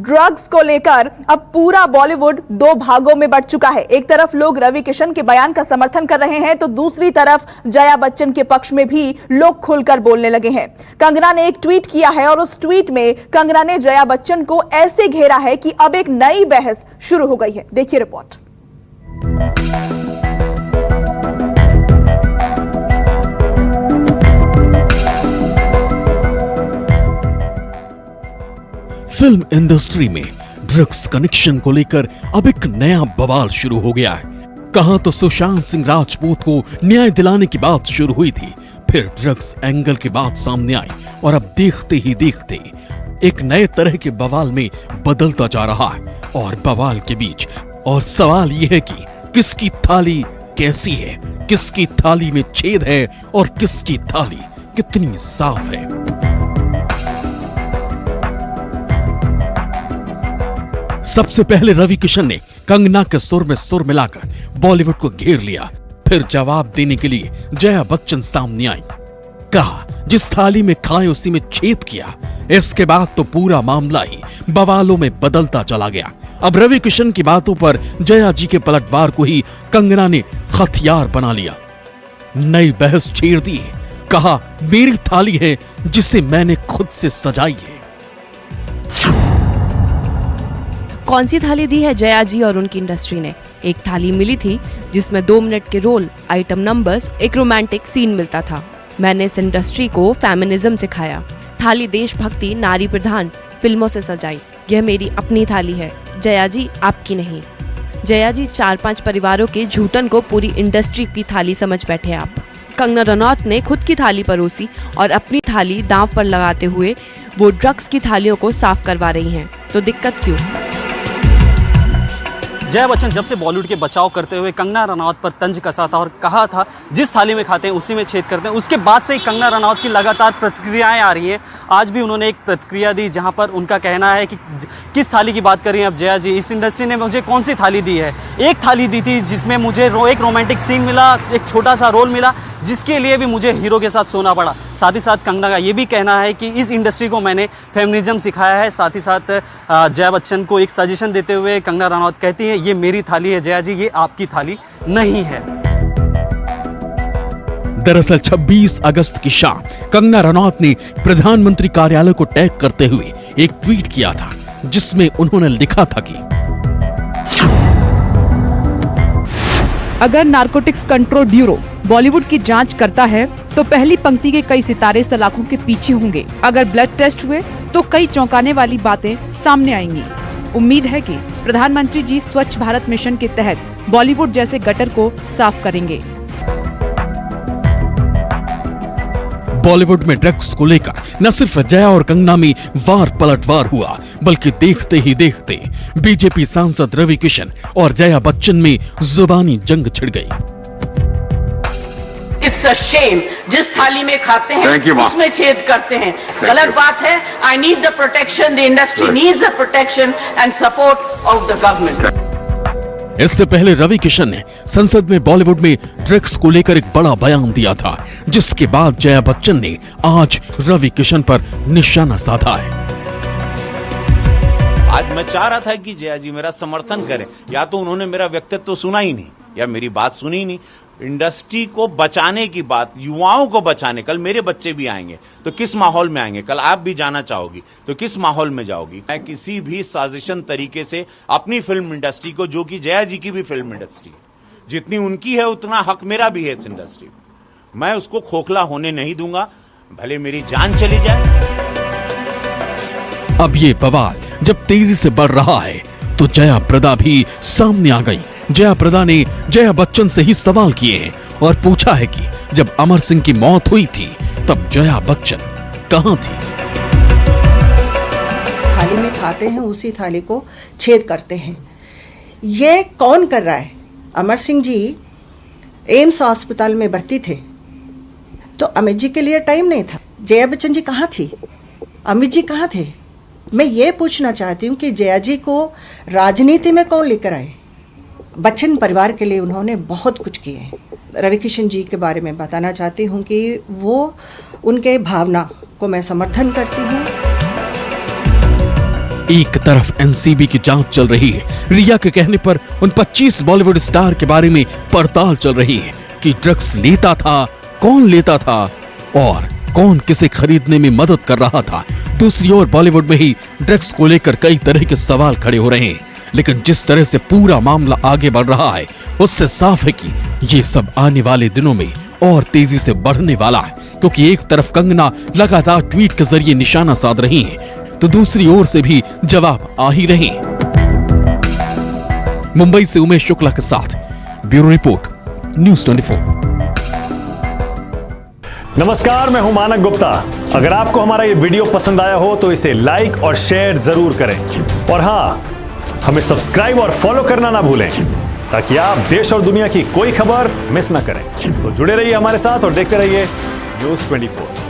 Drugs को लेकर अब पूरा बॉलीवुड दो भागों में बंट चुका है। एक तरफ लोग रवि किशन के बयान का समर्थन कर रहे हैं तो दूसरी तरफ जया बच्चन के पक्ष में भी लोग खुलकर बोलने लगे हैं। कंगना ने एक ट्वीट किया है और उस ट्वीट में कंगना ने जया बच्चन को ऐसे घेरा है कि अब एक नई बहस शुरू हो गई है। देखिए रिपोर्ट। फिल्म इंडस्ट्री में ड्रग्स कनेक्शन को लेकर अब एक नया बवाल शुरू हो गया है। कहां तो सुशांत सिंह राजपूत को न्याय दिलाने की बात शुरू हुई थी, फिर ड्रग्स एंगल की बात सामने आई और अब देखते ही देखते एक नए तरह के बवाल में बदलता जा रहा है। और बवाल के बीच और सवाल यह है कि किसकी थाली कैसी है, किसकी थाली में छेद है और किसकी थाली कितनी साफ है। सबसे पहले रवि किशन ने कंगना के सुर में सुर मिलाकर बॉलीवुड को घेर लिया। फिर जवाब देने के लिए जया बच्चन सामने आई। कहा जिस थाली में खाए उसी में छेद किया। इसके बाद तो पूरा मामला ही बवालों में बदलता चला गया। अब रवि किशन की बातों पर जया जी के पलटवार को ही कंगना ने हथियार बना लिया। नई बहस छेड़ दी। कहा मेरी थाली है जिसे मैंने खुद से सजाई है। कौन सी थाली दी है जया जी और उनकी इंडस्ट्री ने? एक थाली मिली थी जिसमें 2 मिनट के रोल, आइटम नंबर्स, एक रोमांटिक सीन मिलता था। मैंने इस इंडस्ट्री को फेमिनिज्म सिखाया। थाली देशभक्ति, नारी प्रधान फिल्मों से सजाई। यह मेरी अपनी थाली है, जया जी आपकी नहीं। जया जी 4-5 परिवारों के झूठन को पूरी इंडस्ट्री की थाली समझ बैठे आप। कंगना रनौत ने खुद की थाली परोसी और अपनी थाली दांव पर लगाते हुए वो ड्रग्स की थालियों को साफ करवा रही हैं। तो दिक्कत क्यों? जया बच्चन जब से बॉलीवुड के बचाव करते हुए कंगना रनौत पर तंज कसा था और कहा था जिस थाली में खाते हैं उसी में छेद करते हैं, उसके बाद से ही कंगना रनौत की लगातार प्रतिक्रियाएं आ रही हैं। आज भी उन्होंने एक प्रतिक्रिया दी जहां पर उनका कहना है कि किस थाली की बात कर रही हैं अब जया जी, इस इंडस्ट्री ने मुझे कौन सी थाली दी है। एक थाली दी थी जिसमें मुझे एक रोमांटिक सीन मिला, एक छोटा सा रोल मिला, जिसके लिए भी मुझे हीरो के साथ सोना पड़ा। साथ ही साथ कंगना का ये भी कहना है कि इस इंडस्ट्री को मैंने फेमिनिज्म सिखाया है। साथ ही साथ जया बच्चन को एक सजेशन देते हुए कंगना रनौत कहती है ये मेरी थाली है जया जी, ये आपकी थाली नहीं है। दरअसल 26 अगस्त की शाम कंगना रनौत ने प्रधानमंत्री कार्यालय को टैग करते हुए एक ट्वीट किया था जिसमें उन्होंने लिखा था कि अगर नारकोटिक्स कंट्रोल ब्यूरो बॉलीवुड की जांच करता है तो पहली पंक्ति के कई सितारे सलाखों के पीछे होंगे। अगर ब्लड टेस्ट हुए तो कई चौंकाने वाली बातें सामने आएंगी। उम्मीद है कि प्रधानमंत्री जी स्वच्छ भारत मिशन के तहत बॉलीवुड जैसे गटर को साफ करेंगे। बॉलीवुड में ड्रग्स को लेकर न सिर्फ जया और कंगना में वार पलटवार हुआ, बल्कि देखते ही देखते बीजेपी सांसद रवि किशन और जया बच्चन में जुबानी जंग छिड़ गई। इट्स अ शेम, जिस थाली में खाते हैं उसमें छेद करते हैं। गलत बात है। I need the protection, the industry needs the protection and support of the government. इससे पहले रवि किशन ने संसद में बॉलीवुड में ड्रग्स को लेकर एक बड़ा बयान दिया था, जिसके बाद जया बच्चन ने आज रवि किशन पर निशाना साधा है। आज मैं चाह रहा था कि जया जी मेरा समर्थन करें, या तो उन्होंने मेरा व्यक्तित्व सुना ही नहीं या मेरी बात सुनी ही नहीं। इंडस्ट्री को बचाने की बात, युवाओं को बचाने, कल मेरे बच्चे भी आएंगे तो किस माहौल में आएंगे, कल आप भी जाना चाहोगी तो किस माहौल में जाओगी। मैं किसी भी साजिशन तरीके से अपनी फिल्म इंडस्ट्री को, जो कि जया जी की भी फिल्म इंडस्ट्री जितनी उनकी है उतना हक मेरा भी है इस इंडस्ट्री में, मैं उसको खोखला होने नहीं दूंगा, भले मेरी जान चली जाए। अब ये बवाल जब तेजी से बढ़ रहा है तो जया प्रदा भी सामने आ गई। जया प्रदा ने जया बच्चन से ही सवाल किए हैं और पूछा है कि जब अमर सिंह की मौत हुई थी तब जया बच्चन कहां थी। इस थाली में खाते हैं उसी थाली को छेद करते हैं, ये कौन कर रहा है? अमर सिंह जी एम्स अस्पताल में भर्ती थे तो अमित जी के लिए टाइम नहीं था। जया बच्चन जी कहाँ थी? अमित जी कहाँ थे? मैं ये पूछना चाहती हूँ कि जया जी को राजनीति में कौन लेकर आए? बच्चन परिवार के लिए उन्होंने बहुत कुछ किए हैं। रवि किशन जी के बारे में बताना चाहती हूँ कि वो उनके भावना को मैं समर्थन करती हूँ। एक तरफ एनसीबी की जांच चल रही है, रिया के कहने पर उन 25 बॉलीवुड स्टार के बारे में पड़ताल चल रही है कि ड्रग्स लेता था, कौन लेता था और कौन किसे खरीदने में मदद कर रहा था। दूसरी ओर बॉलीवुड में ही ड्रग्स को लेकर कई तरह के सवाल खड़े हो रहे हैं, लेकिन जिस तरह से पूरा मामला आगे बढ़ रहा है उससे साफ है कि ये सब आने वाले दिनों में और तेजी से बढ़ने वाला है, क्योंकि एक तरफ कंगना लगातार ट्वीट के जरिए निशाना साध रही हैं, तो दूसरी ओर से भी जवाब आ ही रहे हैं। मुंबई से उमेश शुक्ला के साथ ब्यूरो रिपोर्ट, न्यूज़ 24। नमस्कार, मैं हूं मानक गुप्ता। अगर आपको हमारा ये वीडियो पसंद आया हो तो इसे लाइक और शेयर जरूर करें, और हाँ, हमें सब्सक्राइब और फॉलो करना ना भूलें ताकि आप देश और दुनिया की कोई खबर मिस ना करें। तो जुड़े रहिए हमारे साथ और देखते रहिए न्यूज़ 24।